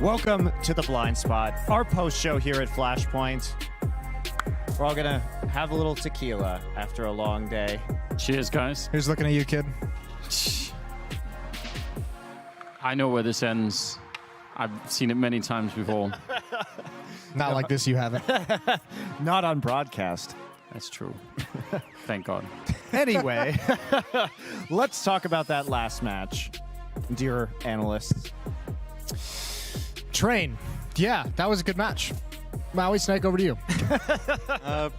Welcome to The Blind Spot, our post-show here at Flashpoint. We're all gonna have a little tequila after a long day. Cheers, guys. Who's looking at you, kid? I know where this ends. I've seen it many times before. Not like this, you haven't. Not on broadcast. That's true. Thank God. Anyway, let's talk about that last match, dear analysts. Train. Yeah, that was a good match. Maui, Snake, over to you.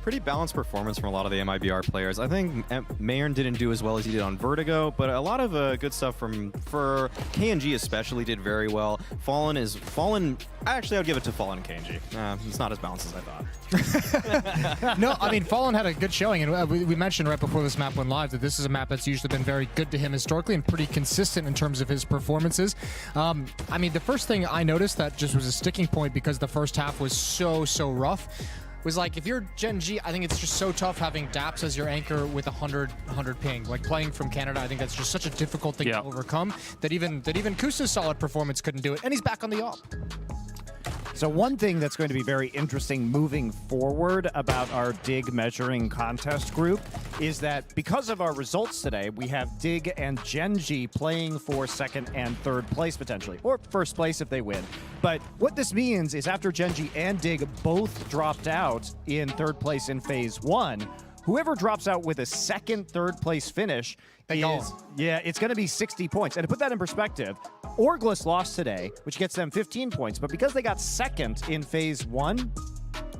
Pretty balanced performance from a lot of the MIBR players. I think Mayern didn't do as well as he did on Vertigo, but a lot of good stuff for KNG especially did very well. Fallen. Actually, I would give it to Fallen and KNG. It's not as balanced as I thought. No, I mean, Fallen had a good showing, and we mentioned right before this map went live that this is a map that's usually been very good to him historically and pretty consistent in terms of his performances. I mean, the first thing I noticed that just was a sticking point because the first half was so rough was like, if you're Gen G, I think it's just so tough having Daps as your anchor with 100 ping. Like playing from Canada, I think that's just such a difficult thing to overcome that even Kusa's solid performance couldn't do it, and he's back on the op. So one thing that's going to be very interesting moving forward about our Dig measuring contest group is that because of our results today, we have Dig and Genji playing for second and third place potentially, or first place if they win. But what this means is after Genji and Dig both dropped out in third place in phase one, whoever drops out with a second, third place finish it's going to be 60 points. And to put that in perspective, Orglis lost today, which gets them 15 points. But because they got second in phase one,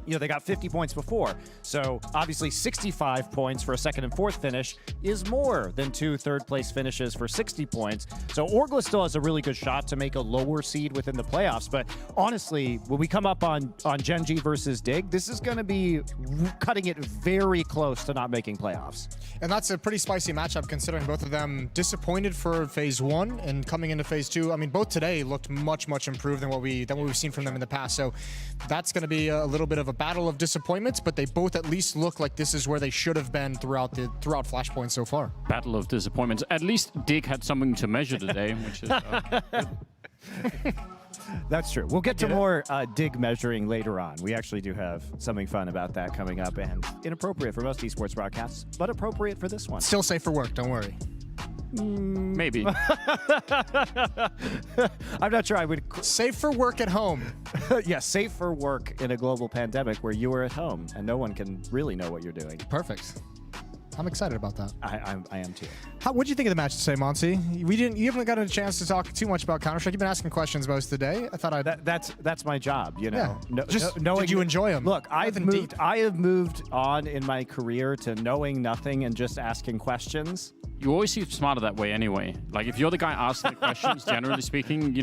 they got 50 points before. So obviously 65 points for a second and fourth finish is more than 2 third-place finishes for 60 points. So Orglis still has a really good shot to make a lower seed within the playoffs. But honestly, when we come up on Genji versus Dig, this is going to be cutting it very close to not making playoffs. And that's a pretty spicy matchup considering both of them disappointed for phase one and coming into phase two. I mean, both today looked much improved than what we've seen from them in the past. So that's going to be a little bit of a battle of disappointments, but they both at least look like this is where they should have been throughout Flashpoint so far. Battle of disappointments. At least Dig had something to measure today, which is That's true. We'll get to more Dig measuring later on. We actually do have something fun about that coming up, and inappropriate for most esports broadcasts, but appropriate for this one. Still safe for work, don't worry. maybe. I'm not sure I would... Safe for work at home. Yeah, safe for work in a global pandemic where you are at home and no one can really know what you're doing. Perfect. I'm excited about that. I am too. What'd you think of the match today, Monty? You haven't gotten a chance to talk too much about Counter-Strike. You've been asking questions most of the day. I thought that's my job, you know. Yeah. Did you enjoy them? Look, I have moved on in my career to knowing nothing and just asking questions. You always seem smarter that way anyway. Like, if you're the guy asking the questions, generally speaking,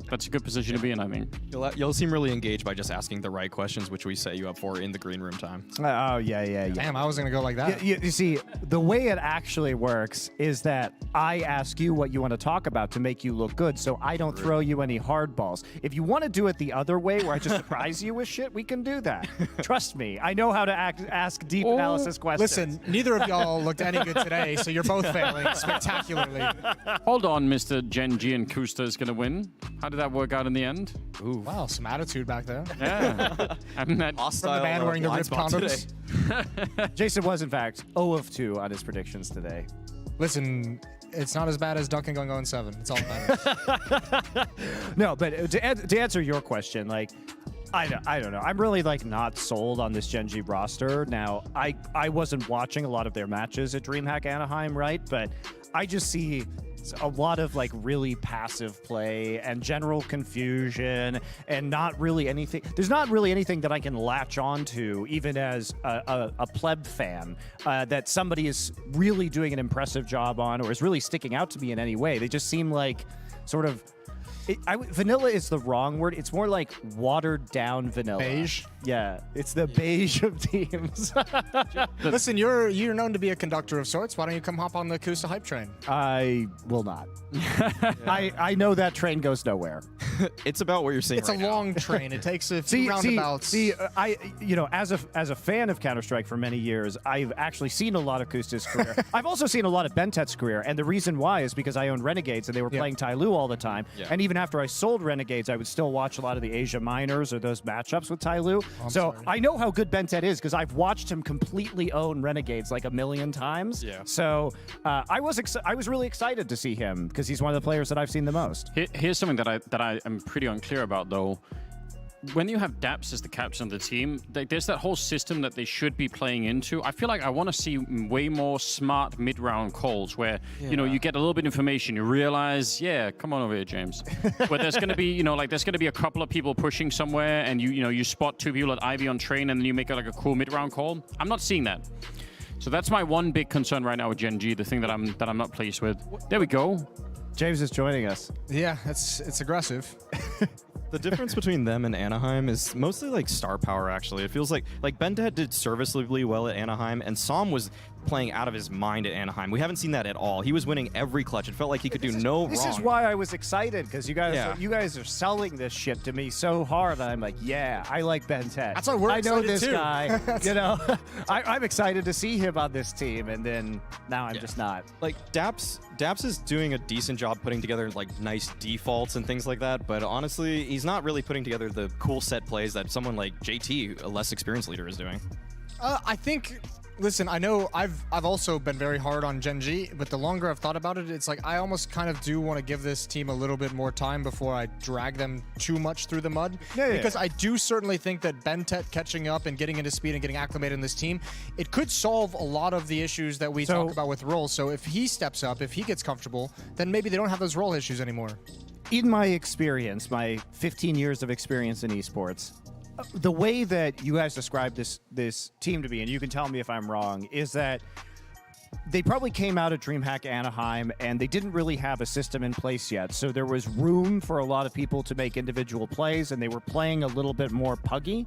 that's a good position to be in, I think. You'll seem really engaged by just asking the right questions, which we set you up for in the green room time. Oh, yeah. Damn, I was going to go like that. You see, the way it actually works is that I ask you what you want to talk about to make you look good, so I don't throw you any hardballs. If you want to do it the other way, where I just surprise you with shit, we can do that. Trust me, I know how to ask deep analysis questions. Listen, neither of y'all looked any good today, so you're both failing spectacularly. Hold on, Mr. Genji and Kusta is going to win. How did that work out in the end? Ooh. Wow, some attitude back there. Yeah. I mean, that from the man wearing the ripped condoms. Jason was, in fact, 0 of 2 on his predictions today. Listen, it's not as bad as Duncan going 0-7. It's all that matters. No, but to answer your question, like, I don't know. I'm really not sold on this Genji roster. Now, I wasn't watching a lot of their matches at DreamHack Anaheim, right? But I just see a lot of really passive play and general confusion and not really anything. There's not really anything that I can latch onto, even as a pleb fan, that somebody is really doing an impressive job on or is really sticking out to me in any way. They just seem like sort of... vanilla is the wrong word. It's more like watered down vanilla. Beige? Yeah, it's the beige of teams. Listen, you're known to be a conductor of sorts. Why don't you come hop on the Kusa hype train? I will not. I know that train goes nowhere. It's about what you're saying. It's a long train. It takes a few roundabouts. As a fan of Counter-Strike for many years, I've actually seen a lot of Kusta's career. I've also seen a lot of Bentet's career, and the reason why is because I own Renegades, and they were playing Tyloo all the time. Yeah. And even after I sold Renegades, I would still watch a lot of the Asia Minors or those matchups with Tai Lu. I'm So sorry. I know how good Bentet is because I've watched him completely own Renegades like a million times. Yeah. So I was really excited to see him because he's one of the players that I've seen the most. Here's something that I am pretty unclear about, though. When you have Daps as the captain of the team, there's that whole system that they should be playing into. I feel like I want to see way more smart mid-round calls where, you know, you get a little bit of information, you realize, yeah, come on over here, James. Where there's going to be, you know, like there's going to be a couple of people pushing somewhere and you spot two people at Ivy on train and then you make like a cool mid-round call. I'm not seeing that. So that's my one big concern right now with Gen G, the thing that I'm not pleased with. There we go. James is joining us. Yeah, it's aggressive. The difference between them and Anaheim is mostly like star power, actually. It feels like Bendet did serviceably well at Anaheim, and Som was playing out of his mind at Anaheim. We haven't seen that at all. He was winning every clutch. It felt like he could do no wrong. This is why I was excited because you guys are selling this shit to me so hard. I'm like, yeah, I like Bentet. That's why we're I know excited this too. guy. You know, I'm excited to see him on this team, and then now I'm just not. Like Daps is doing a decent job putting together like nice defaults and things like that, but honestly, he's not really putting together the cool set plays that someone like JT, a less experienced leader, is doing. I think. Listen, I know I've also been very hard on Gen G, but the longer I've thought about it, it's like I almost kind of do want to give this team a little bit more time before I drag them too much through the mud. Yeah, because I do certainly think that Bentet catching up and getting into speed and getting acclimated in this team, it could solve a lot of the issues that we talk about with roles. So if he steps up, if he gets comfortable, then maybe they don't have those role issues anymore. In my experience, my 15 years of experience in esports, the way that you guys describe this team to me, and you can tell me if I'm wrong, is that they probably came out of DreamHack Anaheim and they didn't really have a system in place yet. So there was room for a lot of people to make individual plays and they were playing a little bit more puggy.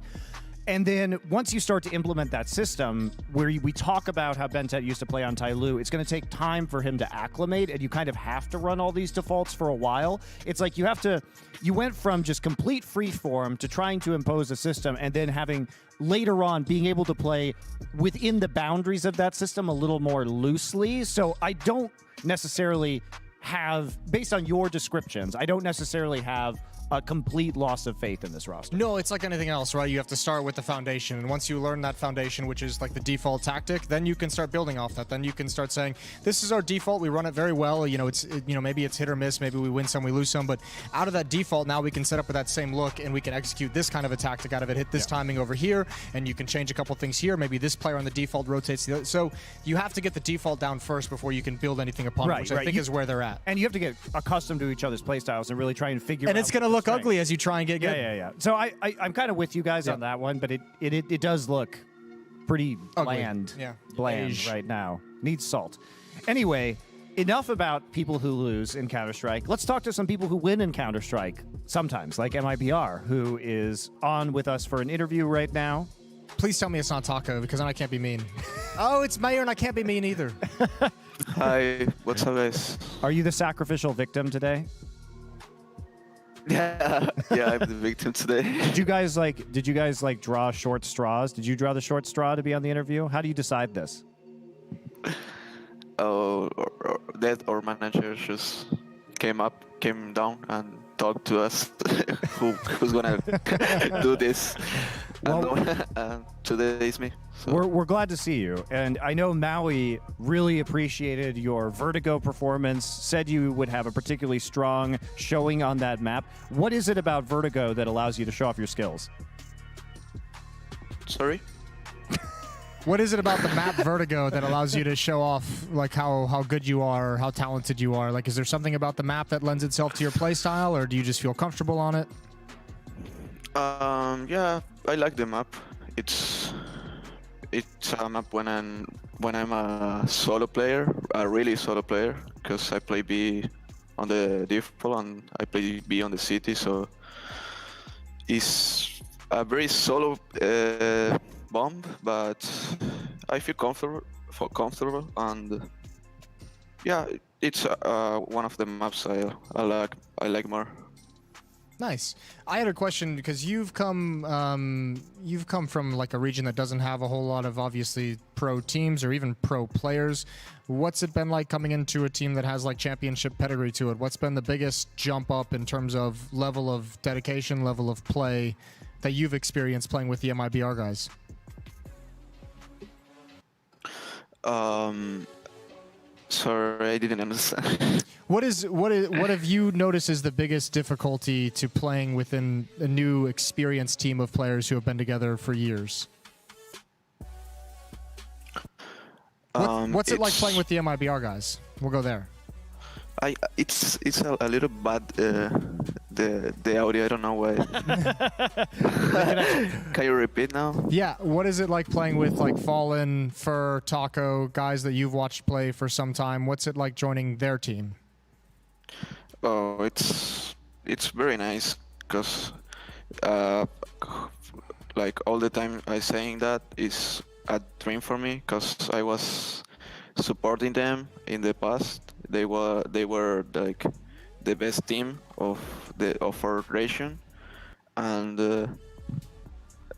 And then once you start to implement that system, where we talk about how Bentet used to play on Tai Lu, it's going to take time for him to acclimate, and you kind of have to run all these defaults for a while. It's like you went from just complete freeform to trying to impose a system, and then having later on being able to play within the boundaries of that system a little more loosely. So I don't necessarily have, based on your descriptions, I don't necessarily have a complete loss of faith in this roster. No, it's like anything else, right? You have to start with the foundation, and once you learn that foundation, which is like the default tactic, then you can start building off that. Then you can start saying, "This is our default. We run it very well. You know, maybe it's hit or miss. Maybe we win some, we lose some. But out of that default, now we can set up with that same look, and we can execute this kind of a tactic out of it. Hit this timing over here, and you can change a couple things here. Maybe this player on the default rotates the other. So you have to get the default down first before you can build anything upon it, which I think is where they're at. And you have to get accustomed to each other's playstyles and really try and figure out. And it's going to look ugly as you try and get good. Yeah. So I'm kind of with you guys on that one, but it does look pretty bland. Yeah. Bland right now. Needs salt. Anyway, enough about people who lose in Counter-Strike. Let's talk to some people who win in Counter-Strike sometimes, like MIBR, who is on with us for an interview right now. Please tell me it's not Taco, because then I can't be mean. Oh, it's Mayor, and I can't be mean either. Hi, what's up, guys? Are you the sacrificial victim today? Yeah, I'm the victim today. Did you guys draw short straws? Did you draw the short straw to be on the interview? How do you decide this? Oh, that our manager just came down and talked to us who's gonna do this. Well, and today is me. So. We're glad to see you. And I know Maui really appreciated your Vertigo performance, said you would have a particularly strong showing on that map. What is it about Vertigo that allows you to show off your skills? Sorry? What is it about the map Vertigo that allows you to show off like how good you are, or how talented you are? Like, is there something about the map that lends itself to your playstyle, or do you just feel comfortable on it? Yeah, I like the map. It's a map when I'm a solo player, a really solo player, because I play B on the default and I play B on the city, so it's a very solo bomb, but I feel comfortable, and yeah, it's one of the maps I like more. Nice. I had a question because you've come from like a region that doesn't have a whole lot of obviously pro teams or even pro players. What's it been like coming into a team that has like championship pedigree to it? What's been the biggest jump up in terms of level of dedication, level of play that you've experienced playing with the MIBR guys? Sorry, I didn't understand. What have you noticed is the biggest difficulty to playing within a new experienced team of players who have been together for years? What's it like playing with the MIBR guys? We'll go there. It's a little bad, the audio. I don't know why. Can you repeat now? Yeah. What is it like playing with like Fallen, Fur, Taco, guys that you've watched play for some time? What's it like joining their team? Oh, it's very nice because like all the time I saying that is a dream for me because I was supporting them in the past. They were like the best team of our region, and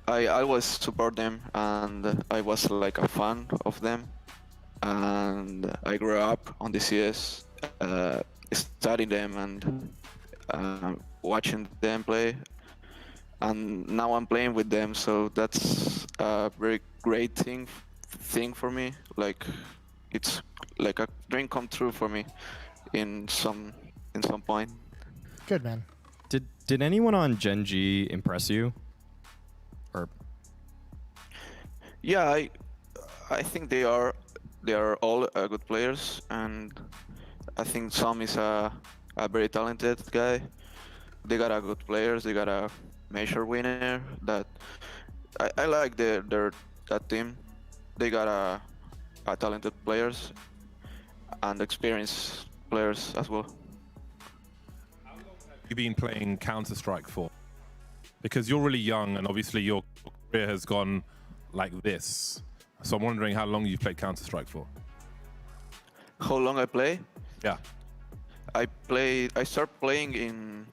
I always support them, and I was like a fan of them, and I grew up on the CS, studying them and watching them play, and now I'm playing with them. So that's a very great thing for me. Like it's like a dream come true for me in some point. Good, man. Did anyone on Gen G impress you? Or Yeah, I think they are all good players, and I think Sam is a very talented guy. They got a good players. They got a major winner. That I like that team. They got a talented players and experienced players as well. You've been playing Counter-Strike for? Because you're really young and obviously your career has gone like this. So I'm wondering how long you've played Counter-Strike for. How long I play? Yeah. I started playing in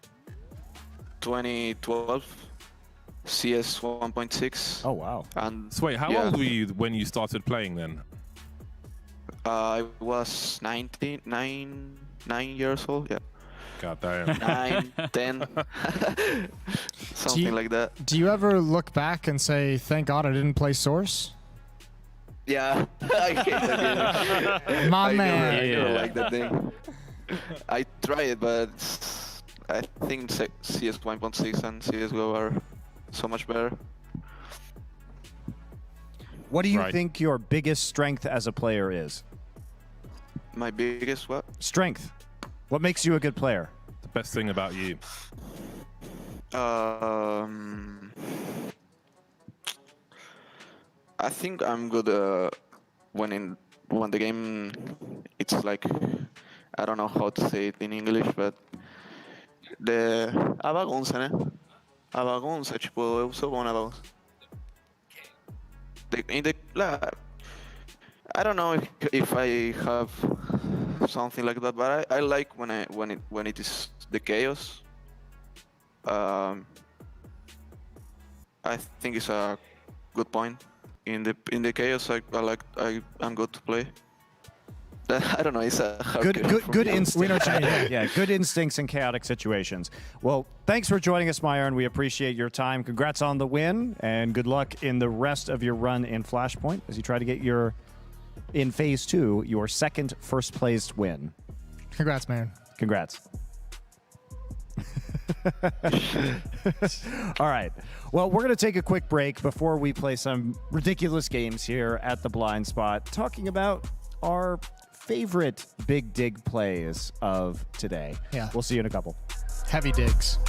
2012, CS 1.6. Oh, wow. And So wait, how old were you when you started playing then? I was 9 years old. Yeah. God damn. 9, 10, something like that. Do you ever look back and say, "Thank God I didn't play Source"? Yeah, I hate that game. My man. I never like that thing. I tried, but I think CS 1.6 and CS:GO are so much better. What do you Right. think your biggest strength as a player is? My biggest what? Strength. What makes you a good player? The best thing about you. I think I'm good when the game it's like, I don't know how to say it in English, but a bagunça, né? A bagunça, tipo, eu sou bom na bagunça. I don't know if I have something like that, but I like when it is the chaos. I think it's a good point. In the chaos, I'm good to play. I don't know. It's a Good instincts. Yeah, good instincts in chaotic situations. Well, thanks for joining us, Myron. We appreciate your time. Congrats on the win, and good luck in the rest of your run in Flashpoint as you try to get in Phase 2, your second first-placed win. Congrats, man. Congrats. All right. Well, we're going to take a quick break before we play some ridiculous games here at the Blind Spot, talking about our favorite big dig plays of today. Yeah. We'll see you in a couple. Heavy digs.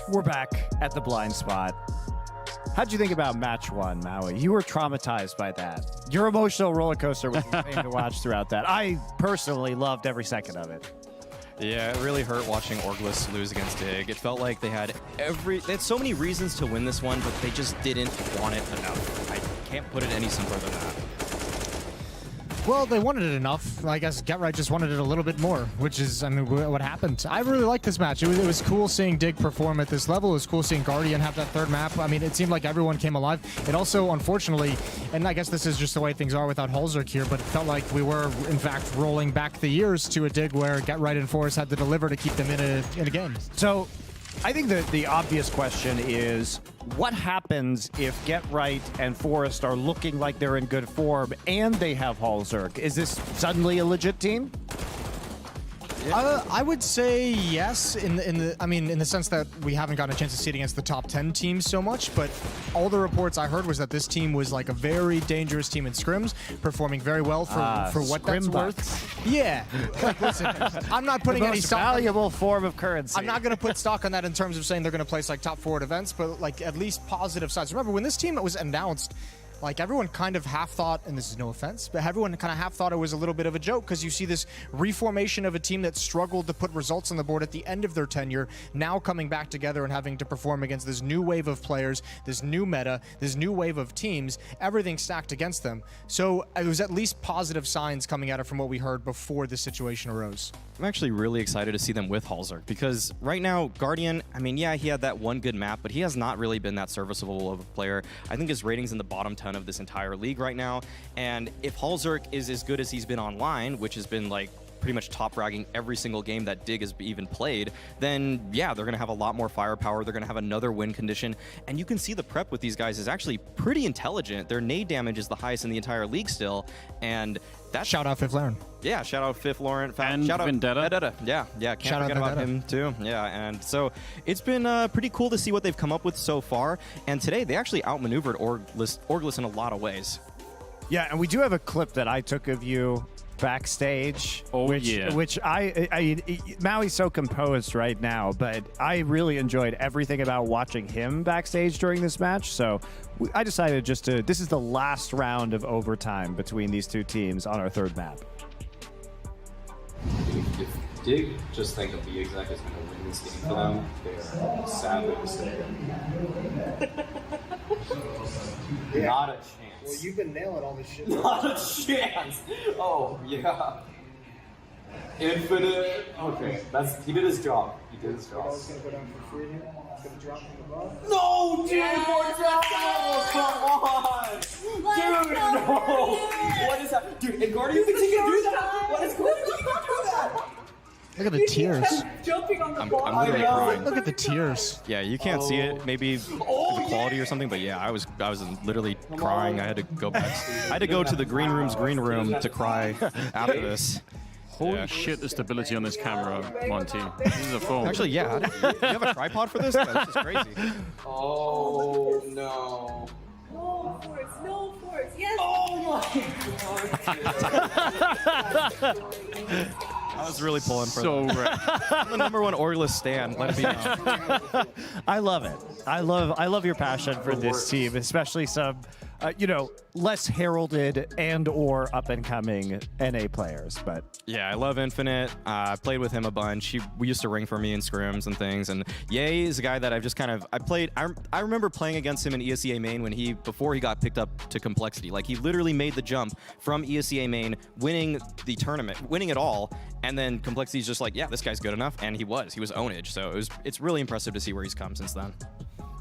We're back at the blind spot. How'd you think about match one, Maui? You were traumatized by that. Your emotional roller coaster was insane to watch throughout that. I personally loved every second of it. Yeah, it really hurt watching Orgless lose against Dig. It felt like they had so many reasons to win this one, but they just didn't want it enough. I can't put it any simpler than that. Well, they wanted it enough. I guess GetRight just wanted it a little bit more, which is, I mean, what happened. I really liked this match. It was cool seeing Dig perform at this level. It was cool seeing Guardian have that third map. I mean, it seemed like everyone came alive. It also, unfortunately, and I guess this is just the way things are without Halzerk here, but it felt like we were, in fact, rolling back the years to a Dig where GetRight and Forest had to deliver to keep them in a game. So I think that the obvious question is, what happens if GetRight and Forest are looking like they're in good form and they have Halzerk? Is this suddenly a legit team? I would say yes, in the sense that we haven't gotten a chance to see it against the top 10 teams so much, but all the reports I heard was that this team was like a very dangerous team in scrims, performing very well for what that's worth. Yeah, like listen, I'm not putting any stock. Valuable form of currency. I'm not going to put stock on that in terms of saying they're going to place like top 4 at events, but like at least positive sides. Remember when this team was announced, like everyone kind of half thought, and this is no offense, but everyone kind of half thought it was a little bit of a joke because you see this reformation of a team that struggled to put results on the board at the end of their tenure, now coming back together and having to perform against this new wave of players, this new meta, this new wave of teams, everything stacked against them. So it was at least positive signs coming at it from what we heard before this situation arose. I'm actually really excited to see them with Halzerk because right now, Guardian, I mean, yeah, he had that one good map, but he has not really been that serviceable of a player. I think his rating's in the bottom 10 of this entire league right now, and if Halzerk is as good as he's been online, which has been like pretty much top fragging every single game that Dig has even played, then yeah, they're going to have a lot more firepower. They're going to have another win condition, and you can see the prep with these guys is actually pretty intelligent. Their nade damage is the highest in the entire league still, and that's... Shout out Fifth Lauren. Yeah, shout out Fifth Lauren. And shout out Vendetta. Yeah, can't forget about him too. Yeah, and so it's been pretty cool to see what they've come up with so far, and today they actually outmaneuvered Orgless in a lot of ways. Yeah, and we do have a clip that I took of you backstage, which I Maui's so composed right now, but I really enjoyed everything about watching him backstage during this match. So I decided just to, this is the last round of overtime between these two teams on our third map. If Dig just think of the exec is going to win this game for them, they're sadly mistaken. Not a chance. Well, you've been nailing all this shit. Not a chance. Oh yeah. Infinite. Okay, he did his job. He did his job. Gonna go down for free here. Gonna drop from above. No, dude, come on, dude, no. What is that, dude? And Guardian thinks he can do that. What is Guardian thinking he can do that? Look at the tears. Jumping on the I'm literally crying. Look at the tears. Yeah, you can't see it, maybe the quality or something, but yeah, I was literally crying. I had to go back. I had to go to the green room to cry after this. Holy shit, the stability on this camera, Monty. This is a phone. Actually, yeah. Do you have a tripod for this? This is crazy. Oh no. No force, yes! Oh my god! I was really pulling for so that. right. I'm the #1 Orgless stan. Let it be known. I love it. I love your passion for this team, especially some, less heralded and or up and coming NA players. But yeah, I love Infinite. I played with him a bunch. We used to ring for me in scrims and things. And Ye is a guy that I've just kind of I remember playing against him in ESEA main before he got picked up to Complexity. Like he literally made the jump from ESEA main, winning the tournament, winning it all, and then Complexity's just like, yeah, this guy's good enough, and he was ownage. So it's really impressive to see where he's come since then.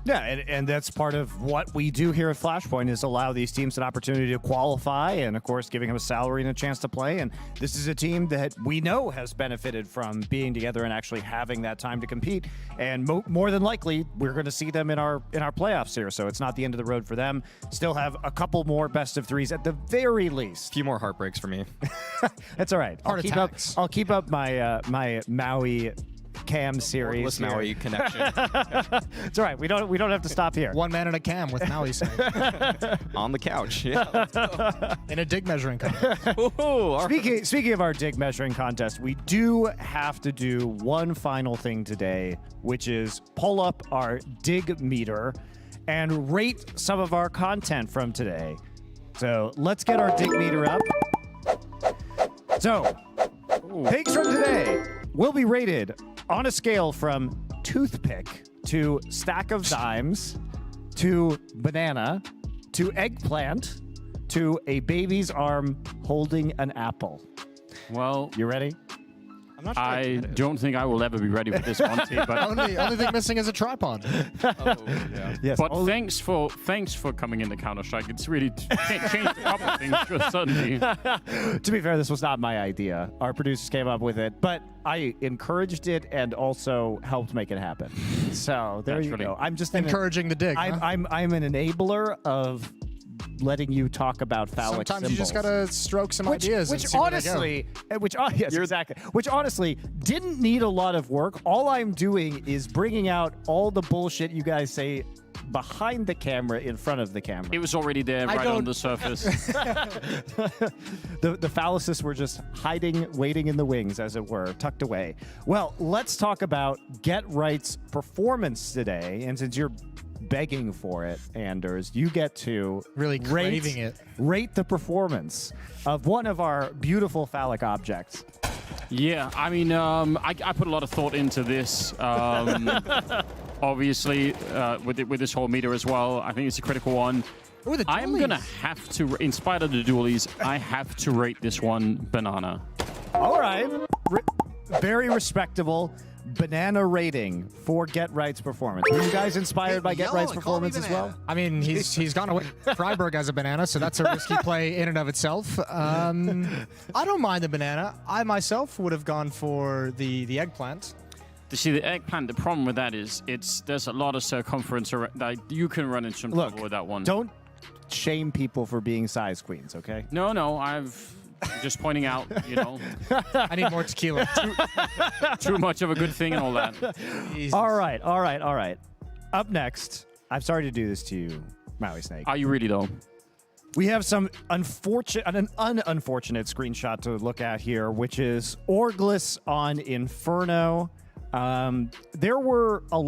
yeah, and that's part of what we do here at Flashpoint is allow these teams an opportunity to qualify and, of course, giving them a salary and a chance to play. And this is a team that we know has benefited from being together and actually having that time to compete. And more than likely, we're going to see them in our playoffs here. So it's not the end of the road for them. Still have a couple more best of threes at the very least. A few more heartbreaks for me. That's all right. I'll keep up my my Maui off-cam series. Orgless here. Maui connection. It's all right. We don't have to stop here. One man in a cam with Maui saying On the couch. Yeah. in a dig measuring contest. Ooh, all right. Speaking of our dig measuring contest, we do have to do one final thing today, which is pull up our dig meter and rate some of our content from today. So let's get our dig meter up. So, pigs from today will be rated on a scale from toothpick to stack of dimes to banana to eggplant to a baby's arm holding an apple. Well, You ready? I'm not sure I don't think I will ever be ready for this one, but only thing missing is a tripod. yeah. Yes. but thanks for coming into Counter-Strike. It's really changed a couple of things just suddenly. To be fair, this was not my idea. Our producers came up with it, but I encouraged it and also helped make it happen. So there you Naturally. go. I'm just Encouraging the dig. huh? I'm an enabler of letting you talk about phallic Sometimes symbols. you just gotta stroke some ideas. and Which see where they go. honestly, yes, exactly. Which honestly didn't need a lot of work. All I'm doing is bringing out all the bullshit you guys say behind the camera in front of the camera. It was already there, right don't- on the surface. The phalluses were just hiding, waiting in the wings, as it were, tucked away. Well, let's talk about Get Right's performance today. And since you're begging for it, Anders, you get to Really craving it. Rate the performance of one of our beautiful phallic objects. Yeah, I mean, I put a lot of thought into this. Obviously, with this whole meter as well, I think it's a critical one. Ooh, the I'm dualies. gonna have to, in spite of the dualies, I have to rate this one banana. All right. Very respectable banana rating for Get Right's performance. Were you guys inspired by Get Right's performance as well? I mean, he's gone away Freiburg as a banana, so that's a risky play in and of itself. I don't mind the banana. I myself would have gone for the eggplant. To see the eggplant, the problem with that is there's a lot of circumference that you can run into some trouble with that one. Don't shame people for being size queens, okay? No, I'm just pointing out, I need more tequila. too much of a good thing and all that. Jesus. All right. Up next, I'm sorry to do this to you, Maui Snake. Are you really though? We have an unfortunate screenshot to look at here, which is Orgless on Inferno. There were a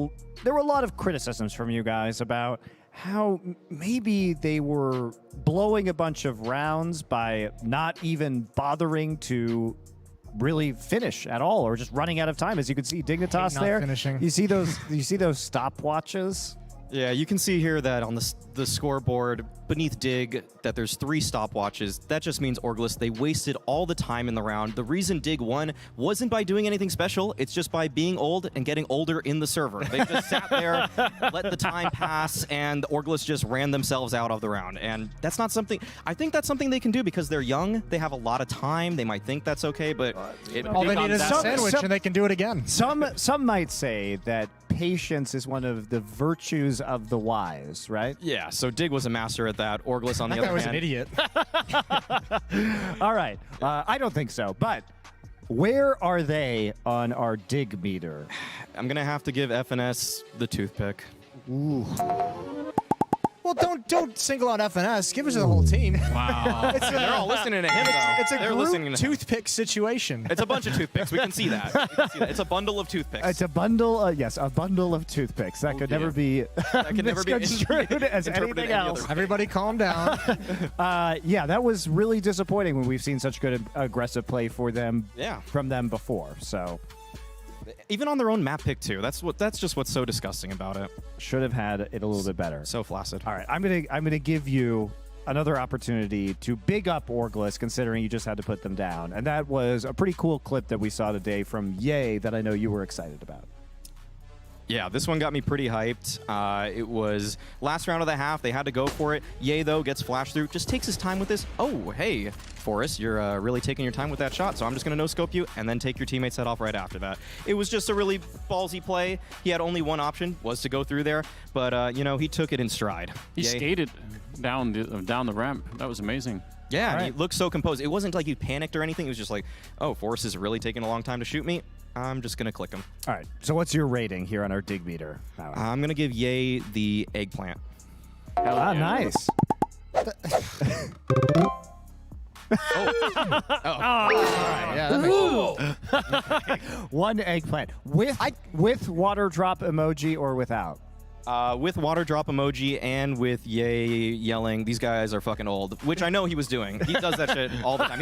lot of criticisms from you guys about how maybe they were blowing a bunch of rounds by not even bothering to really finish at all, or just running out of time. As you can see, Dignitas Not there. finishing. You see those stopwatches. Yeah, you can see here that on the scoreboard beneath Dig that there's 3 stopwatches. That just means Orgless, they wasted all the time in the round. The reason Dig won wasn't by doing anything special. It's just by being old and getting older in the server. They just sat there, let the time pass, and Orgless just ran themselves out of the round. And that's not something... I think that's something they can do because they're young. They have a lot of time. They might think that's okay, but... All they need is a Some- sandwich, some- and they can do it again. Some might say that patience is one of the virtues of the wise, right? Yeah, so Dig was a master at that. Orgless, on the That other guy was hand... an idiot. All right. I don't think so. But where are they on our dig meter? I'm going to have to give FNS the toothpick. Well, don't single out FNS. Give it to the whole team. Wow. They're all listening to him, though. It's a They're group listening to him. toothpick situation. It's a bunch of toothpicks. We can see that. It's a bundle of toothpicks. It's a bundle, yes, a bundle of toothpicks. That could never be That could never be misconstrued as interpreted anything any other else. way. Everybody calm down. Yeah, that was really disappointing when we've seen such good aggressive play for them Yeah. from them before. So Even on their own map pick too. That's just what's so disgusting about it. should have had it a little bit better. So flaccid. All right, I'm gonna give you another opportunity to big up Orgless, considering you just had to put them down, and that was a pretty cool clip that we saw today from Ye that I know you were excited about. Yeah, this one got me pretty hyped. It was last round of the half. They had to go for it. Ye, though, gets flashed through. Just takes his time with this. Oh, hey, Forrest, you're really taking your time with that shot, so I'm just going to no-scope you and then take your teammate's head off right after that. It was just a really ballsy play. He had only one option, was to go through there, but, he took it in stride. He Ye. skated down the ramp. That was amazing. Yeah, and right. he looked so composed. It wasn't like he panicked or anything. It was just like, oh, Forrest is really taking a long time to shoot me. I'm just going to click him. All right. So what's your rating here on our dig meter? I'm going to give Ye the eggplant. Nice. Yeah, that makes sense. One eggplant with water drop emoji or without. With water drop emoji and with Ye yelling, these guys are fucking old, which I know he was doing. He does that shit all the time.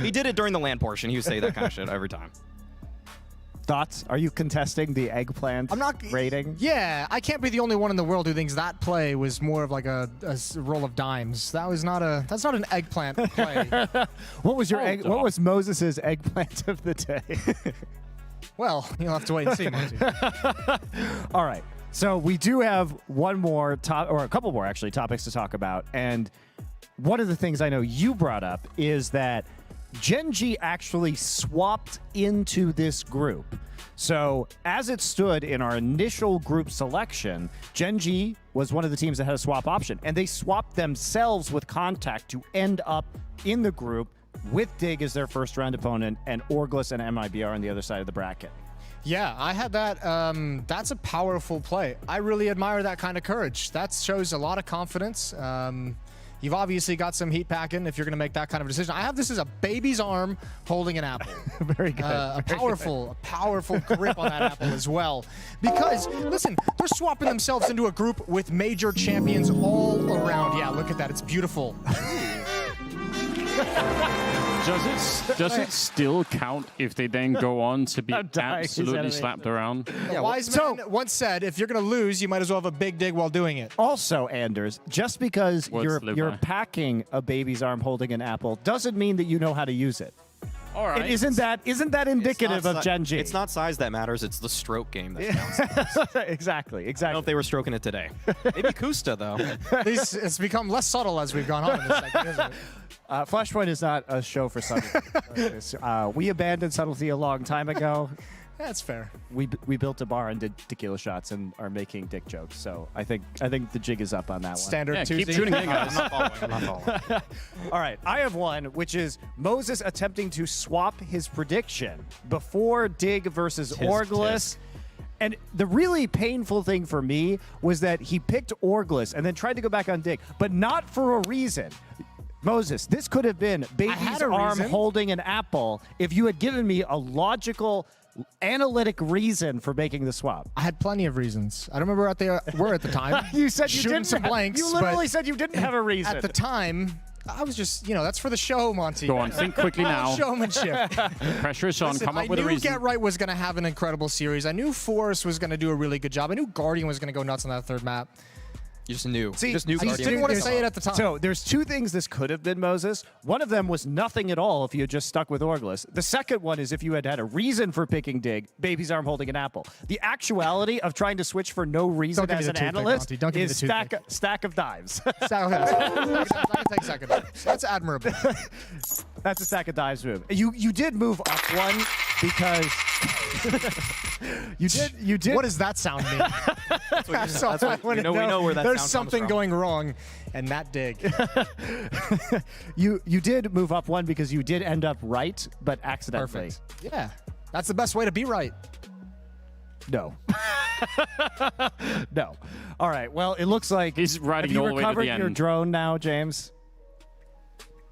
He did it during the LAN portion. He would say that kind of shit every time. Thoughts? Are you contesting the eggplant rating? Yeah, I can't be the only one in the world who thinks that play was more of like a roll of dimes. That's not an eggplant play. What was your what was Moses's eggplant of the day? Well, you'll have to wait and see, Monty. All right. So we do have one more or a couple more actually topics to talk about, and one of the things I know you brought up is that Gen.G actually swapped into this group. So as it stood in our initial group selection, Gen.G was one of the teams that had a swap option, and they swapped themselves with Contact to end up in the group with Dig as their first round opponent and Orgless and MIBR on the other side of the bracket. Yeah, I had that. That's a powerful play. I really admire that kind of courage. That shows a lot of confidence. You've obviously got some heat packing if you're going to make that kind of a decision. I have this as a baby's arm holding an apple. Very good. A powerful grip on that apple as well. Because, listen, they're swapping themselves into a group with major champions all around. Yeah, look at that. It's beautiful. Does it still count if they then go on to be absolutely slapped around? Yeah, wise man once said, if you're going to lose, you might as well have a big dig while doing it. Also, Anders, just because you're packing a baby's arm holding an apple doesn't mean that you know how to use it. All right. Isn't that indicative of Gen.G? It's not size that matters. It's the stroke game that counts. Exactly. I don't know if they were stroking it today. Maybe Kusta, though. It's become less subtle as we've gone on in this segment, isn't it? Flashpoint is not a show for subtlety. We abandoned subtlety a long time ago. That's fair. We built a bar and did tequila shots and are making dick jokes. So I think the jig is up on that one. Standard Tuesday. Keep tuning in, guys. I'm not following. All right, I have one, which is Moses attempting to swap his prediction before Dig versus Orgless. And the really painful thing for me was that he picked Orgless and then tried to go back on Dig, but not for a reason. Moses, this could have been baby's arm holding an apple if you had given me a logical, analytic reason for making the swap. I had plenty of reasons. I don't remember what they were at the time. You said you Shooting didn't some blanks. You literally said you didn't have a reason. At the time, I was just, that's for the show, Monty. Go on, think quickly now. Showmanship. Pressure is on. Listen, Come up with a reason. I knew Get Right was going to have an incredible series. I knew Forest was going to do a really good job. I knew Guardian was going to go nuts on that third map. You just knew. See, you just knew I just Guardian. didn't want to say it at the time. So there's two things this could have been, Moses. One of them was nothing at all if you had just stuck with Orgless. The second one is if you had had a reason for picking Dig, baby's arm holding an apple. The actuality of trying to switch for no reason as an analyst is stack of dives. Take second. That's admirable. That's a stack of dives move. You did move up one because you did. What does that sound mean? We know where that There's sound something comes from. going wrong, and that Dig. You did move up one because you did end up right, but accidentally. Perfect. Yeah, that's the best way to be right. No. No. All right. Well, it looks like He's riding have all you the way to the recovered your end. drone now, James?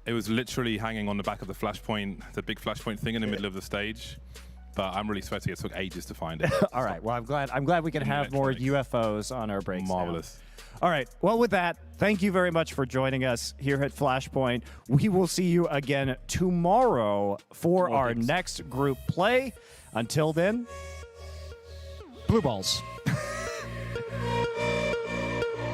It was literally hanging on the back of the Flashpoint, the big Flashpoint thing in the middle of the stage. But I'm really sweaty. It took ages to find it. All right. Well, I'm glad we can have more UFOs on our breaks. Marvelous. All right. Well, with that, thank you very much for joining us here at Flashpoint. We will see you again tomorrow for our next group play. Until then, Blue balls.